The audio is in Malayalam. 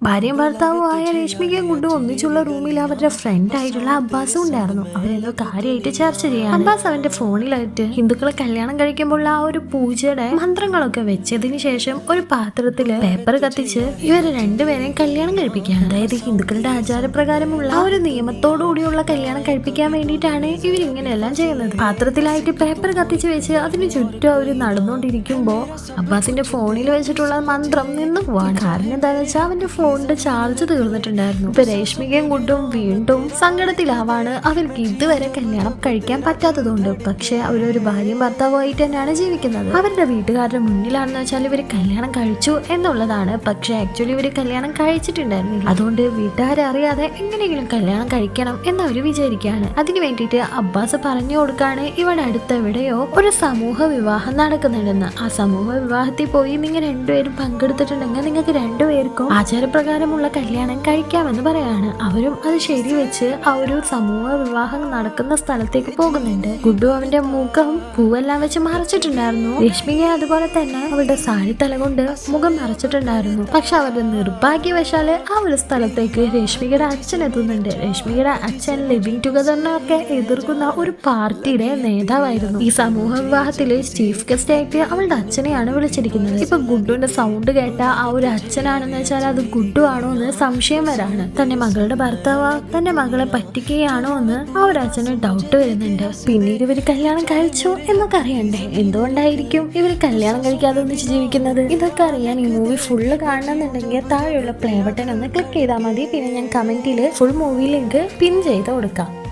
ഭാര്യയും ഭർത്താവും ആയ രശ്മികയും കൊണ്ട് ഒന്നിച്ചുള്ള റൂമിൽ അവരുടെ ഫ്രണ്ട് ആയിട്ടുള്ള അബ്ബാസും ഉണ്ടായിരുന്നു. അവരെന്തോ കാര്യമായിട്ട് ചർച്ച ചെയ്യാൻ. അബ്ബാസ് അവന്റെ ഫോണിലായിട്ട് ഹിന്ദുക്കളെ കല്യാണം കഴിക്കുമ്പോൾ ആ ഒരു പൂജയുടെ മന്ത്രങ്ങളൊക്കെ വെച്ചതിന് ശേഷം ഒരു പാത്രത്തില് പേപ്പർ കത്തിച്ച് ഇവരെ രണ്ടുപേരെയും കല്യാണം കഴിപ്പിക്കുകയാണ്. അതായത് ഹിന്ദുക്കളുടെ ആചാരപ്രകാരമുള്ള ആ ഒരു നിയമത്തോടുകൂടിയുള്ള കല്യാണം കഴിപ്പിക്കാൻ വേണ്ടിയിട്ടാണ് ഇവരിങ്ങനെയെല്ലാം ചെയ്യുന്നത്. പാത്രത്തിലായിട്ട് പേപ്പർ കത്തിച്ച് വെച്ച് അതിന് ചുറ്റും അവർ നടന്നുകൊണ്ടിരിക്കുമ്പോ അബ്ബാസിന്റെ ഫോണിൽ വെച്ചിട്ടുള്ള മന്ത്രം നിന്ന് പോവാണ്. കാരണം എന്താണെന്ന് വെച്ചാൽ അവന്റെ ഫോണിന്റെ ചാർജ് തീർന്നിട്ടുണ്ടായിരുന്നു. ഇപ്പൊ രശ്മികയും കുട്ടും വീണ്ടും സങ്കടത്തിലാവാണ്. അവർക്ക് ഇതുവരെ കല്യാണം കഴിക്കാൻ പറ്റാത്തതുകൊണ്ട്. പക്ഷെ അവരൊരു ഭാര്യയും ഭർത്താവുമായിട്ട് തന്നെയാണ് ജീവിക്കുന്നത്. അവരുടെ വീട്ടുകാരുടെ മുന്നിലാണെന്ന് വെച്ചാൽ ഇവര് കല്യാണം കഴിച്ചു എന്നുള്ളതാണ്. പക്ഷെ ആക്ച്വലി ഇവര് കല്യാണം കഴിച്ചിട്ടുണ്ടായിരുന്നില്ല. അതുകൊണ്ട് വീട്ടുകാരെ അറിയാതെ എങ്ങനെയെങ്കിലും കല്യാണം കഴിക്കണം എന്നവര് വിചാരിക്കുകയാണ്. അതിനു വേണ്ടിയിട്ട് അബ്ബാസ് പറഞ്ഞു കൊടുക്കാണ് ഇവിടെ അടുത്തെവിടെയോ ഒരു സമൂഹ വിവാഹം നടക്കുന്നുണ്ടെന്ന്. ആ സമൂഹ വിവാഹത്തിൽ പോയി നിങ്ങൾ രണ്ടുപേരും പങ്കെടുത്തിട്ടുണ്ടെങ്കിൽ നിങ്ങൾക്ക് രണ്ടുപേർക്കും ആചാരപ്രകാരമുള്ള കല്യാണം കഴിക്കാമെന്ന് പറയാണ്. അവരും അത് ശരിവെച്ച് ആ ഒരു സമൂഹ വിവാഹം നടക്കുന്ന സ്ഥലത്തേക്ക് പോകുന്നുണ്ട്. ഗുഡു അവന്റെ മുഖം പൂവെല്ലാം വെച്ച് മറച്ചിട്ടുണ്ടായിരുന്നു. രശ്മിക അതുപോലെ തന്നെ അവളുടെ സാരി തല കൊണ്ട് മുഖം മറച്ചിട്ടുണ്ടായിരുന്നു. പക്ഷെ അവരുടെ നിർഭാഗ്യവശാല് ആ ഒരു സ്ഥലത്തേക്ക് രശ്മികയുടെ അച്ഛൻ എത്തുന്നുണ്ട്. രശ്മികയുടെ അച്ഛൻ ലിവിങ് ടുഗദറിനൊക്കെ എതിർക്കുന്ന ഒരു പാർട്ടിയുടെ നേതാവായിരുന്നു. ഈ സമൂഹ വിവാഹത്തില് ചീഫ് ഗസ്റ്റ് ആയിട്ട് അവളുടെ അച്ഛനെയാണ് വിളിച്ചിരിക്കുന്നത്. ഇപ്പൊ ഗുഡുവിന്റെ സൗണ്ട് കേട്ട ആ ഒരു അച്ഛനാണെന്ന് വെച്ചാൽ അത് ഗുഡു ആണോ എന്ന് സംശയം വരാണ്. തന്റെ മകളുടെ ഭർത്താവ് തന്റെ മകളെ പറ്റിക്കുകയാണോ എന്ന് ആ ഒരു അച്ഛന് ഡൗട്ട് വരുന്നുണ്ട്. പിന്നീട് ഇവര് കല്യാണം കഴിച്ചു എന്നൊക്കെ അറിയണ്ടേ? എന്തുകൊണ്ടായിരിക്കും ഇവര് കല്യാണം കഴിക്കാതെ ഒന്നിച്ച് ജീവിക്കുന്നത്? ഇതൊക്കെ അറിയാൻ ഈ മൂവി ഫുള്ള് കാണണമെന്നുണ്ടെങ്കിൽ താഴെയുള്ള പ്ലേ ബട്ടൺ ഒന്ന് ക്ലിക്ക് ചെയ്താൽ മതി. പിന്നെ ഞാൻ കമന്റിൽ ഫുൾ മൂവി ലിങ്ക് പിൻ ചെയ്ത് കൊടുക്കാം.